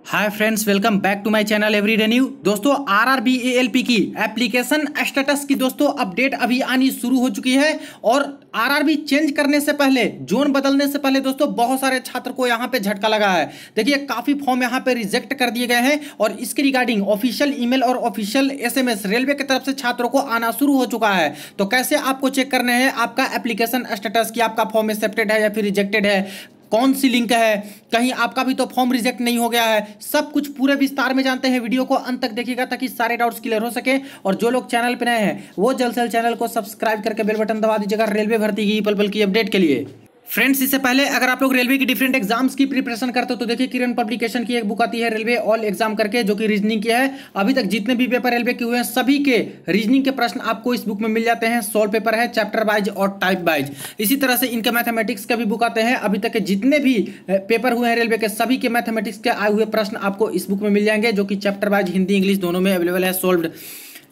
Hi friends, welcome back to my channel everyday new. दोस्तों RRB ALP की application status की दोस्तों update अभी आनी शुरू हो चुकी है। और आरआरबी चेंज करने से पहले, जोन बदलने से पहले दोस्तों बहुत सारे छात्र को यहाँ पे झटका लगा है। देखिए काफी फॉर्म यहाँ पे रिजेक्ट कर दिए गए हैं और इसके रिगार्डिंग ऑफिशियल ईमेल और ऑफिशियल एसएमएस रेलवे की तरफ से छात्रों को आना शुरू हो चुका है। तो कैसे आपको चेक करने हैं आपका एप्लीकेशन स्टेटस की आपका फॉर्म एक्सेप्टेड है या फिर रिजेक्टेड है, कौन सी लिंक है, कहीं आपका भी तो फॉर्म रिजेक्ट नहीं हो गया है, सब कुछ पूरे विस्तार में जानते हैं। वीडियो को अंत तक देखिएगा ताकि सारे डाउट्स क्लियर हो सके। और जो लोग चैनल पर नए हैं वो जल्द से जल्द चैनल को सब्सक्राइब करके बेल बटन दबा दीजिएगा रेलवे भर्ती की पल पल की अपडेट के लिए। फ्रेंड्स, इससे पहले अगर आप लोग रेलवे की डिफरेंट एग्जाम्स की प्रिपरेशन करते हो तो देखिए किरण पब्लिकेशन की एक बुक आती है रेलवे ऑल एग्जाम करके, जो कि रीजनिंग की है। अभी तक जितने भी पेपर रेलवे के हुए हैं सभी के रीजनिंग के प्रश्न आपको इस बुक में मिल जाते हैं। सोल्व पेपर है, चैप्टर वाइज और टाइप वाइज। इसी तरह से इनके मैथमेटिक्स के भी बुक आते हैं। अभी तक के जितने भी पेपर हुए हैं रेलवे के सभी के मैथमेटिक्स के आए हुए प्रश्न आपको इस बुक में मिल जाएंगे, जो कि चैप्टर वाइज हिंदी इंग्लिश दोनों में अवेलेबल है, सोल्व्ड।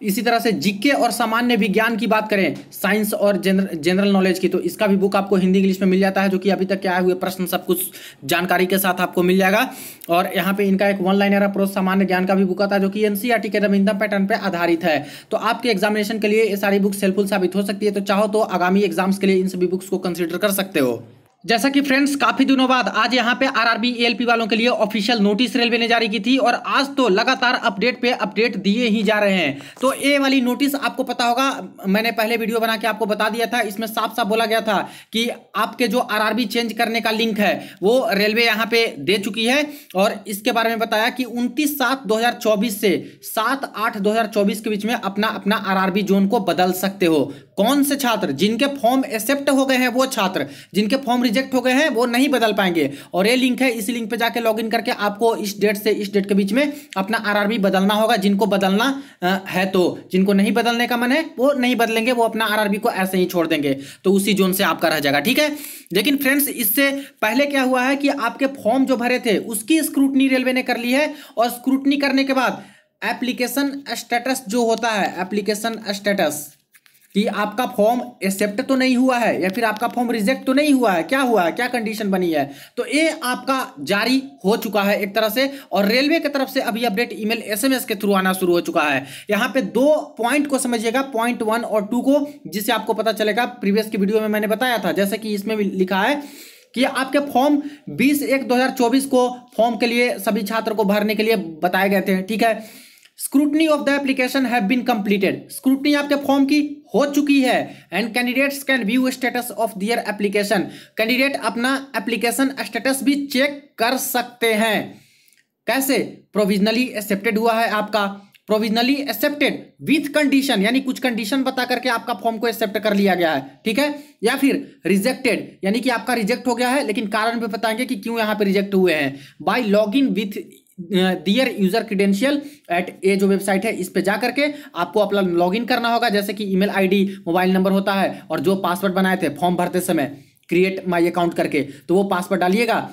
इसी तरह से जीके और सामान्य विज्ञान की बात करें, साइंस और जनरल नॉलेज की, तो इसका भी बुक आपको हिंदी इंग्लिश में मिल जाता है, जो कि अभी तक के आए हुए प्रश्न सब कुछ जानकारी के साथ आपको मिल जाएगा। और यहाँ पे इनका एक वन लाइनर अप्रोच सामान्य ज्ञान का भी बुक आता है, जो कि एनसीईआरटी के नवीनतम पैटर्न पे आधारित है। तो आपके एग्जामिनेशन के लिए ये सारी बुक्स हेल्पफुल साबित हो सकती है। तो चाहो तो आगामी एग्जाम्स के लिए इन सभी बुक्स को कंसिडर कर सकते हो। जैसा कि फ्रेंड्स काफी दिनों बाद आज यहाँ पे आरआरबी एएलपी वालों के लिए ऑफिशियल नोटिस रेलवे ने जारी की थी और आज तो लगातार अपडेट पे अपडेट दिए ही जा रहे हैं। तो ये वाली नोटिस आपको पता होगा, मैंने पहले वीडियो बना के आपको बता दिया था। इसमें साफ साफ बोला गया था कि आपके जो आरआरबी चेंज करने का लिंक है वो रेलवे यहाँ पे दे चुकी है। और इसके बारे में बताया कि 29/7/2024 से 7/8/2024 के बीच में अपना अपना आरआरबी जोन को बदल सकते हो। कौन से छात्र? जिनके फॉर्म एक्सेप्ट हो गए हैं वो छात्र, जिनके फॉर्म रिजेक्ट हो गए हैं वो नहीं बदल पाएंगे। और ये लिंक है, इस लिंक पे जाके लॉगिन करके आपको इस डेट से इस डेट के बीच में अपना आरआरबी बदलना होगा, जिनको बदलना है। तो जिनको नहीं बदलने का मन है वो नहीं बदलेंगे, वो अपना आरआरबी को ऐसे ही छोड़ देंगे, तो उसी जोन से आपका रह जाएगा, ठीक है। लेकिन फ्रेंड्स इससे पहले क्या हुआ है कि आपके फॉर्म जो भरे थे उसकी स्क्रूटनी रेलवे ने कर ली है। और स्क्रूटनी करने के बाद एप्लीकेशन स्टेटस जो होता है, एप्लीकेशन स्टेटस कि आपका फॉर्म एक्सेप्ट तो नहीं हुआ है या फिर आपका फॉर्म रिजेक्ट तो नहीं हुआ है, क्या हुआ है, क्या कंडीशन बनी है, तो ये आपका जारी हो चुका है एक तरह से। और रेलवे की तरफ से अभी अपडेट ईमेल एसएमएस के थ्रू आना शुरू हो चुका है। यहाँ पे दो पॉइंट को समझिएगा, पॉइंट 1 और 2 को, जिससे आपको पता चलेगा। प्रीवियस की वीडियो में मैंने बताया था, जैसे कि इसमें भी लिखा है कि आपके फॉर्म 20/1/2024 को फॉर्म के लिए सभी छात्र को भरने के लिए बताए गए थे, ठीक है। Scrutiny of the application have been completed, scrutiny आपके फॉर्म की हो चुकी है। And candidates can view status of their application, candidate अपना एप्लीकेशन स्टेटस भी चेक कर सकते हैं। कैसे? प्रोविजनली एक्सेप्टेड हुआ है आपका, प्रोविजनली एक्सेप्टेड विथ कंडीशन, यानी कुछ कंडीशन बता करके आपका फॉर्म को एक्सेप्ट कर लिया गया है, ठीक है। या फिर रिजेक्टेड, यानी कि आपका रिजेक्ट हो गया है, लेकिन कारण भी बताएंगे कि क्यों यहाँ पे रिजेक्ट हुए हैं। By login with their user credential at, ये जो वेबसाइट है इस पे जा करके आपको अपना लॉगिन करना होगा, जैसे कि ईमेल आईडी, मोबाइल नंबर होता है, और जो पासवर्ड बनाए थे फॉर्म भरते समय क्रिएट माई अकाउंट करके, तो वो पासवर्ड डालिएगा,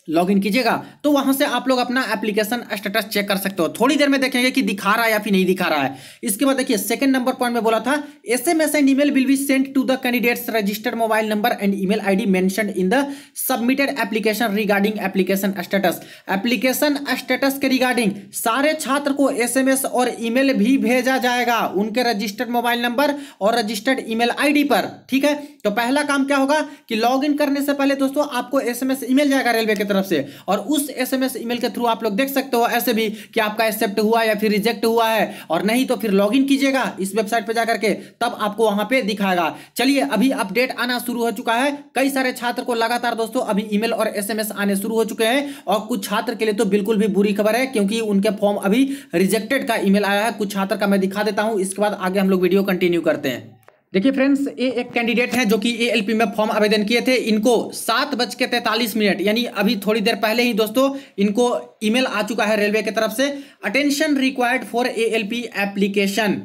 लॉगिन कीजिएगा, तो वहां से आप लोग अपना एप्लीकेशन स्टेटस चेक कर सकते हो। थोड़ी देर में देखेंगे कि दिखा रहा है या फिर नहीं दिखा रहा है। इसके बाद देखिए सेकंड नंबर पॉइंट में बोला था SMS and email will be sent to the candidates registered mobile number and email ID mentioned in the submitted application regarding application status. Application status के रिगार्डिंग सारे छात्र को एसएमएस और ईमेल भी भेजा जाएगा उनके रजिस्टर्ड मोबाइल नंबर और रजिस्टर्ड ईमेल आईडी पर, ठीक है। तो पहला काम क्या होगा कि लॉग इन करने से पहले दोस्तों आपको एसएमएस ईमेल जाएगा रेलवे की तरफ से, और उस एसएमएस ईमेल के थ्रू आप लोग देख सकते हो ऐसे भी कि आपका एक्सेप्ट हुआ या फिर रिजेक्ट हुआ है। और नहीं तो फिर लॉगिन कीजिएगा इस वेबसाइट पे जाकर के, तब आपको वहां पे दिखाएगा। चलिए अभी अपडेट आना शुरू हो चुका है। कई सारे छात्र को लगातार दोस्तों अभी ईमेल और एसएमएस आने शुरू हो चुके हैं, और कुछ छात्र के लिए तो बिल्कुल भी बुरी खबर है, क्योंकि उनके फॉर्म अभी रिजेक्टेड का ईमेल आया है। कुछ छात्र का मैं दिखा देता हूं, इसके बाद आगे हम लोग वीडियो कंटिन्यू करते हैं। देखिए फ्रेंड्स, ये एक कैंडिडेट है जो कि एएलपी में फॉर्म आवेदन किए थे। इनको 7:43 यानी अभी थोड़ी देर पहले ही दोस्तों इनको ईमेल आ चुका है रेलवे की तरफ से, attention required for ALP application,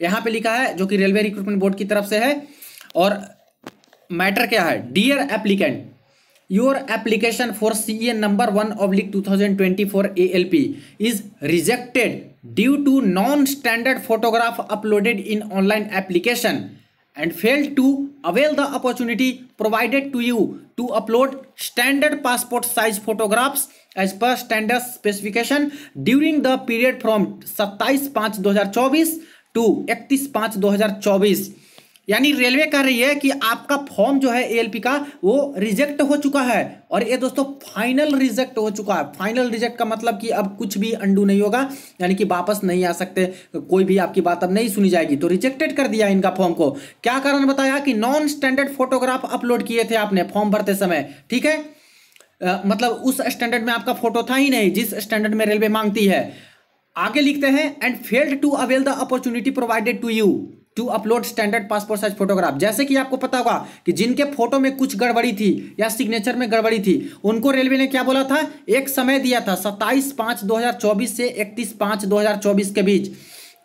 यहाँ पे लिखा है, जो कि रेलवे रिक्रूटमेंट बोर्ड की तरफ से है। और मैटर क्या है? Dear applicant, your application for CA number 1/2024 ALP is rejected due to non-standard photograph uploaded in online application and failed to avail the opportunity provided to you to upload standard passport size photographs as per standard specification during the period from 27/5/2024 to 31/5/2024। यानी railway कह रही है कि आपका form जो है ALP का वो रिजेक्ट हो चुका है, और ये दोस्तों फाइनल रिजेक्ट हो चुका है। फाइनल रिजेक्ट का मतलब कि अब कुछ भी अंडू नहीं होगा, यानी कि वापस नहीं आ सकते, कोई भी आपकी बात अब नहीं सुनी जाएगी। तो रिजेक्टेड कर दिया इनका फॉर्म को। क्या कारण बताया कि नॉन स्टैंडर्ड फोटोग्राफ अपलोड किए थे आपने फॉर्म भरते समय, ठीक है। मतलब उस स्टैंडर्ड में आपका फोटो था ही नहीं जिस स्टैंडर्ड में रेलवे मांगती है। आगे लिखते हैं and failed to avail the opportunity provided to you to upload standard passport size photograph. जैसे कि आपको पता होगा कि जिनके फोटो में कुछ गड़बड़ी थी या सिग्नेचर में गड़बड़ी थी, उनको रेलवे ने क्या बोला था, एक समय दिया था 27/5/2024 से 31/5/2024 के बीच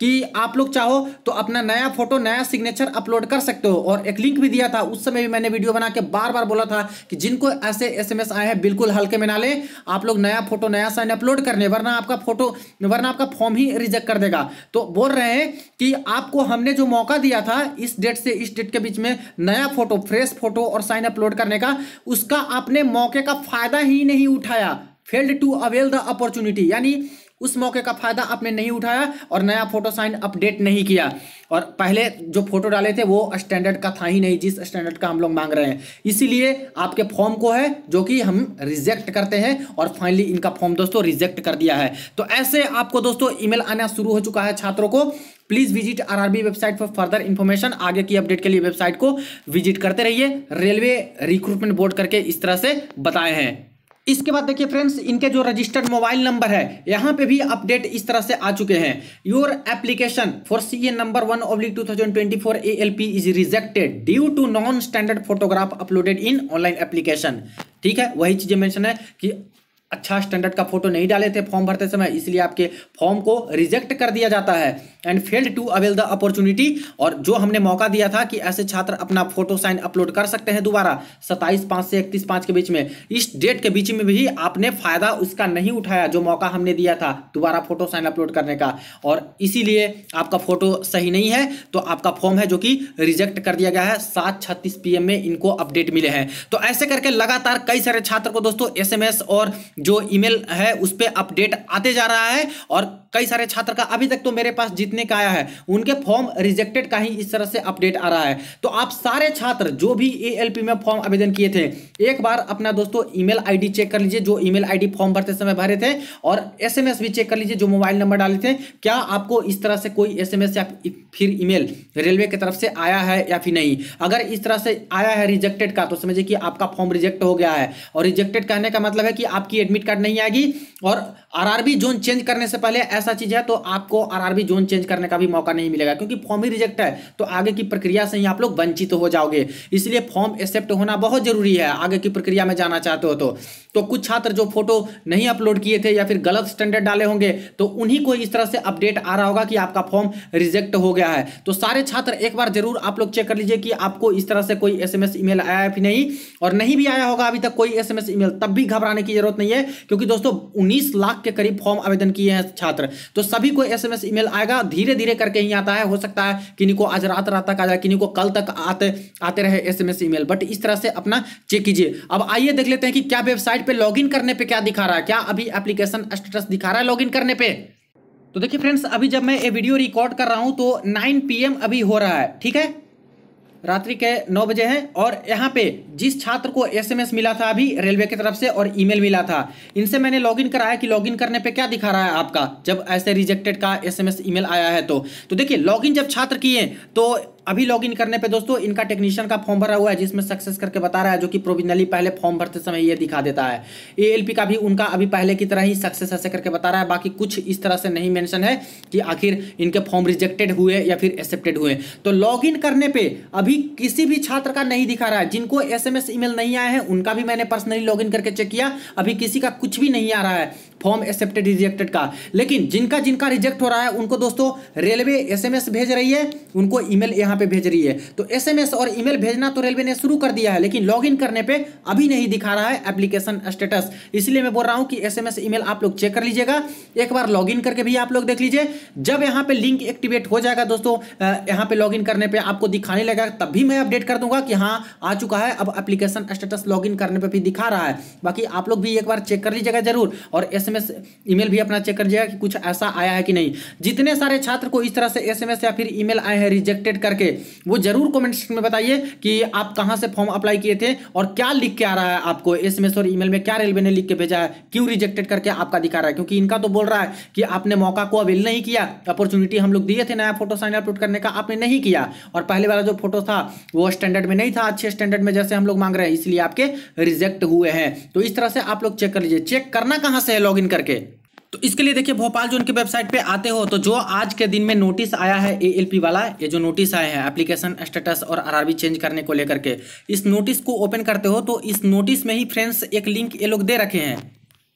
कि आप लोग चाहो तो अपना नया फोटो नया सिग्नेचर अपलोड कर सकते हो। और एक लिंक भी दिया था, उस समय भी मैंने वीडियो बना के बार बार बोला था कि जिनको ऐसे एसएमएस आए हैं बिल्कुल हल्के में ना लें, आप लोग नया फोटो नया साइन अपलोड करने, वरना आपका फॉर्म ही रिजेक्ट कर देगा। तो बोल रहे हैं कि आपको हमने जो मौका दिया था इस डेट से इस डेट के बीच में नया फोटो फ्रेश फोटो और साइन अपलोड करने का, उसका आपने मौके का फायदा ही नहीं उठाया। Failed to avail the opportunity, यानी उस मौके का फायदा आपने नहीं उठाया और नया फोटो साइन अपडेट नहीं किया, और पहले जो फोटो डाले थे वो स्टैंडर्ड का था ही नहीं जिस स्टैंडर्ड का हम लोग मांग रहे हैं। इसीलिए आपके फॉर्म को है जो कि हम रिजेक्ट करते हैं, और फाइनली इनका फॉर्म दोस्तों रिजेक्ट कर दिया है। तो ऐसे आपको दोस्तों ईमेल आना शुरू हो चुका है छात्रों को। Please visit RRB website for further information. आगे की अपडेट के लिए वेबसाइट को विजिट करते रहिए। रेलवे रिक्रूटमेंट बोर्ड करके इस तरह से बताए हैं। इसके बाद देखिए फ्रेंड्स, इनके जो रजिस्टर्ड मोबाइल नंबर है यहाँ पे भी अपडेट इस तरह से आ चुके हैं। Your application for CA number 1/2024 ALP is rejected due to non standard photograph uploaded in online application. ठीक है, वही चीजें मेंशन है कि अच्छा स्टैंडर्ड का फोटो नहीं डाले थे फॉर्म भरते समय, इसलिए आपके फॉर्म को रिजेक्ट कर दिया जाता है। And failed to avail the opportunity, और जो हमने मौका दिया था कि ऐसे छात्र अपना फोटो साइन अपलोड कर सकते हैं दोबारा 27/5 से 31/5 के बीच में, इस डेट के बीच में भी आपने फायदा उसका नहीं उठाया जो मौका हमने दिया था दोबारा फोटो साइन अपलोड करने का, और इसीलिए आपका फोटो सही नहीं है। तो आपका फॉर्म है जो कि रिजेक्ट कर दिया गया है। 7:36 PM में इनको अपडेट मिले हैं। तो ऐसे करके लगातार कई सारे छात्र को दोस्तों SMS और जो ईमेल है उस पे अपडेट आते जा रहा है, और कई सारे छात्र का अभी तक तो मेरे पास जितने का आया है उनके फॉर्म रिजेक्टेड का ही इस तरह से अपडेट आ रहा है। तो आप सारे छात्र जो भी ALP में फॉर्म आवेदन किए थे, एक बार अपना दोस्तों ईमेल आईडी चेक कर लीजिए, जो ईमेल आईडी फॉर्म भरते समय भरे थे, और SMS भी चेक कर लीजिए जो मोबाइल नंबर डाले थे। क्या आपको इस तरह से कोई SMS या फिर ईमेल रेलवे की तरफ से आया है या फिर नहीं? अगर इस तरह से आया है रिजेक्टेड का, तो समझिए कि आपका फॉर्म रिजेक्ट हो गया है। और रिजेक्टेड कहने का मतलब है कि आपकी एडमिट कार्ड नहीं आएगी, और आरआरबी जोन चेंज करने से पहले ऐसा चीज है तो आपको आरआरबी जोन चेंज करने का भी मौका नहीं मिलेगा, क्योंकि फॉर्म ही रिजेक्ट है। तो आगे की प्रक्रिया से ही आप लोग वंचित हो जाओगे। इसलिए फॉर्म एक्सेप्ट होना बहुत जरूरी है आगे की प्रक्रिया में जाना चाहते हो तो कुछ छात्र जो फोटो नहीं अपलोड किए थे या फिर गलत स्टैंडर्ड डाले होंगे, तो उन्हीं को इस तरह से अपडेट आ रहा होगा कि आपका फॉर्म रिजेक्ट हो गया है। तो सारे छात्र एक बार जरूर आप लोग चेक कर लीजिए कि आपको इस तरह से कोई SMS ईमेल आया है कि नहीं, और नहीं भी आया होगा अभी तक कोई SMS ईमेल, तब भी घबराने की जरूरत नहीं है, क्योंकि दोस्तों 19 लाख के करीब फॉर्म आवेदन किए हैं छात्र। तो सभी को SMS ईमेल आएगा, धीरे धीरे करके ही आता है। हो सकता है किन्हीं को आज रात तक आ जाए, किन्हीं को कल तक आते रहे SMS ईमेल, बट इस तरह से अपना चेक कीजिए। अब आइए देख लेते हैं कि क्या वेबसाइट पे लॉगिन करने पे क्या दिखा रहा है, क्या अभी एप्लीकेशन स्टेटस दिखा रहा है लॉगिन करने पे। तो देखिए फ्रेंड्स, अभी जब मैं ये वीडियो रिकॉर्ड कर रहा हूं तो 9 PM अभी हो रहा है, ठीक है, रात्रि के 9 बजे हैं। और यहाँ पे जिस छात्र को SMS मिला था अभी रेलवे की तरफ से और ईमेल मिला था, इनसे मैंने लॉगिन कराया कि लॉगिन करने पे क्या दिखा रहा है आपका, जब ऐसे रिजेक्टेड का SMS ईमेल आया है। तो देखिए लॉगिन जब छात्र किए तो अभी लॉगिन करने पे दोस्तों इनका टेक्नीशियन का फॉर्म भरा हुआ है जिसमें सक्सेस करके बता रहा है, जो कि प्रोविजनली पहले फॉर्म भरते समय ये दिखा देता है। ALP का भी उनका अभी पहले की तरह ही सक्सेस ऐसे करके बता रहा है, बाकी कुछ इस तरह से नहीं मेंशन है कि आखिर इनके फॉर्म रिजेक्टेड हुए या फिर एक्सेप्टेड हुए। तो लॉगिन करने पे अभी किसी भी छात्र का नहीं दिखा रहा है। जिनको SMS ईमेल नहीं आए हैं उनका भी मैंने पर्सनली लॉगिन करके चेक किया, अभी किसी का कुछ भी नहीं आ रहा है। फॉर्म एक्सेप्टेड रिजेक्टेड का। लेकिन जिनका जिनका रिजेक्ट हो रहा है उनको दोस्तों रेलवे एसएमएस भेज रही है, उनको ईमेल यहाँ पे भेज रही है। तो एसएमएस और ईमेल भेजना तो रेलवे ने शुरू कर दिया है, लेकिन लॉगिन करने पे अभी नहीं दिखा रहा है एप्लीकेशन स्टेटस। इसलिए मैं बोल रहा हूं कि एसएमएस ईमेल आप लोग चेक कर लीजिएगा, एक बार लॉगिन करके भी आप लोग देख लीजिए। जब यहाँ पे लिंक एक्टिवेट हो जाएगा दोस्तों, यहाँ पे लॉगिन करने पे आपको दिखाने लगेगा, तब भी मैं अपडेट कर दूंगा कि हाँ आ चुका है। अब एप्लीकेशन स्टेटस लॉगिन करने पे भी दिखा रहा है। बाकी आप लोग भी एक बार चेक कर लीजिएगा जरूर, और एसएमएस ईमेल भी अपना चेक कर लीजिएगा कि कुछ ऐसा आया है कि नहीं। जितने सारे छात्र को इस तरह से एसएमएस या फिर ईमेल आए हैं रिजेक्टेड करके, वो जरूर कमेंट सेक्शन में बताइए कि आप कहां से फॉर्म अप्लाई किए थे और क्या लिख के आ रहा है आपको एसएमएस और ईमेल में, क्या रेलवे ने लिख के भेजा है, क्यों रिजेक्टेड करके आपका दिखा रहा है। क्योंकि इनका तो बोल रहा है कि आपने मौका को अवेल नहीं किया, अपॉर्चुनिटी हम लोग दिए थे नया फोटो साइन अपलोड करने का, आपने नहीं किया, और पहले वाला जो फोटो था वो स्टैंडर्ड में नहीं था, अच्छे स्टैंडर्ड में जैसे हम लोग मांग रहे हैं, इसलिए आपके रिजेक्ट हुए हैं। तो इस तरह से आप लोग चेक कर लीजिए। चेक करना कहां से है लॉगिन करके, तो इसके लिए देखिए भोपाल जोन के वेबसाइट पे आते हो तो जो आज के दिन में नोटिस आया है एएलपी वाला, ये जो नोटिस आए हैं एप्लीकेशन स्टेटस और आरआरबी चेंज करने को लेकर के, इस नोटिस को ओपन करते हो तो इस नोटिस में ही फ्रेंड्स एक लिंक ये लोग दे रखे हैं।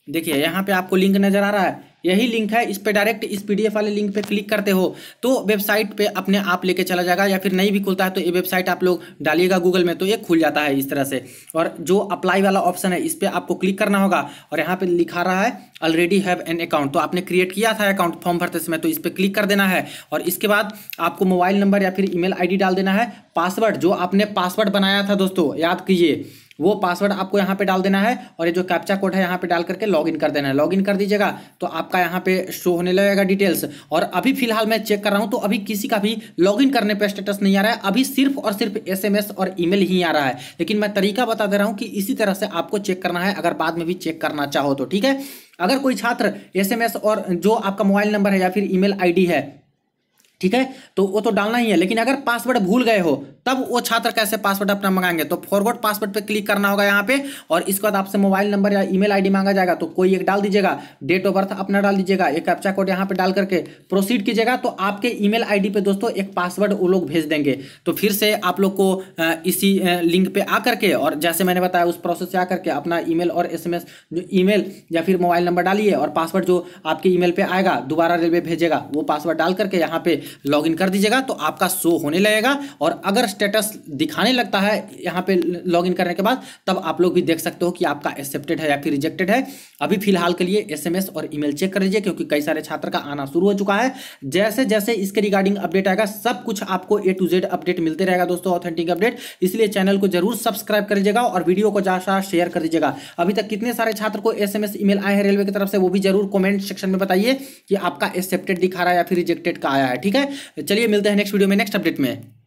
देखिए यहाँ पे आपको लिंक नजर आ रहा है, यही लिंक है। इस पे डायरेक्ट इस पीडीएफ वाले लिंक पे क्लिक करते हो तो वेबसाइट पे अपने आप लेके चला जाएगा, या फिर नहीं भी खुलता है तो ये वेबसाइट आप लोग डालिएगा गूगल में तो ये खुल जाता है इस तरह से। और जो अप्लाई वाला ऑप्शन है इस पे आपको क्लिक करना होगा, और यहाँ पे लिखा रहा है ऑलरेडी हैव एन अकाउंट, तो आपने क्रिएट किया था अकाउंट फॉर्म भरते समय, तो इस पर क्लिक कर देना है। और इसके बाद आपको मोबाइल नंबर या फिर ईमेल आईडी डाल देना है। पासवर्ड जो आपने पासवर्ड बनाया था दोस्तों, याद कीजिए, वो पासवर्ड आपको यहाँ पे डाल देना है, और ये जो कैप्चा कोड है यहाँ पे डाल करके लॉगिन कर देना है। लॉगिन कर दीजिएगा तो आपका यहाँ पे शो होने लगेगा डिटेल्स। और अभी फिलहाल मैं चेक कर रहा हूँ तो अभी किसी का भी लॉगिन करने पे स्टेटस नहीं आ रहा है, अभी सिर्फ और सिर्फ एसएमएस और ईमेल ही आ रहा है। लेकिन मैं तरीका बता दे रहा हूँ कि इसी तरह से आपको चेक करना है, अगर बाद में भी चेक करना चाहो तो, ठीक है। अगर कोई छात्र एसएमएस और जो आपका मोबाइल नंबर है या फिर ईमेल आईडी है, ठीक है, तो वो तो डालना ही है। लेकिन अगर पासवर्ड भूल गए हो तब वो छात्र कैसे पासवर्ड अपना मंगाएंगे, तो फॉरवर्ड पासवर्ड पे क्लिक करना होगा यहाँ पे, और इसके बाद आपसे मोबाइल नंबर या ईमेल आईडी मांगा जाएगा, तो कोई एक डाल दीजिएगा, डेट ऑफ बर्थ अपना डाल दीजिएगा, एक कैप्चा कोड यहाँ पे डाल करके प्रोसीड कीजिएगा। तो आपके ईमेल आईडी पे दोस्तों एक पासवर्ड वो लोग भेज देंगे। तो फिर से आप लोग को इसी लिंक पे आकर के, और जैसे मैंने बताया उस प्रोसेस से आकर के अपना ईमेल और एसएमएस, ईमेल या फिर मोबाइल नंबर डालिए, और पासवर्ड जो आपके ईमेल पे आएगा दोबारा रेलवे भेजेगा, वो पासवर्ड डाल करके यहाँ पे लॉगिन कर दीजिएगा तो आपका शो होने लगेगा। और अगर स्टेटस दिखाने लगता है यहाँ पे लॉगिन करने के बाद, तब आप लोग भी देख सकते हो कि आपका एक्सेप्टेड है या फिर रिजेक्टेड है। अभी फिलहाल के लिए एसएमएस और ईमेल चेक कर लीजिए, क्योंकि कई सारे छात्र का आना शुरू हो चुका है। जैसे जैसे इसके रिगार्डिंग अपडेट आएगा, सब कुछ आपको A to Z अपडेट मिलते रहेगा दोस्तों, ऑथेंटिक अपडेट। इसलिए चैनल को जरूर सब्सक्राइब कर लीजिएगा और वीडियो को ज्यादा शेयर कर दीजिएगा। अभी तक कितने सारे छात्र को एसएमएस ईमेल आए हैं रेलवे की तरफ से, वो भी जरूर कमेंट सेक्शन में बताइए कि आपका एक्सेप्टेड दिखा रहा है या फिर रिजेक्टेड का आया है, ठीक है। चलिए मिलते हैं नेक्स्ट वीडियो में नेक्स्ट अपडेट में।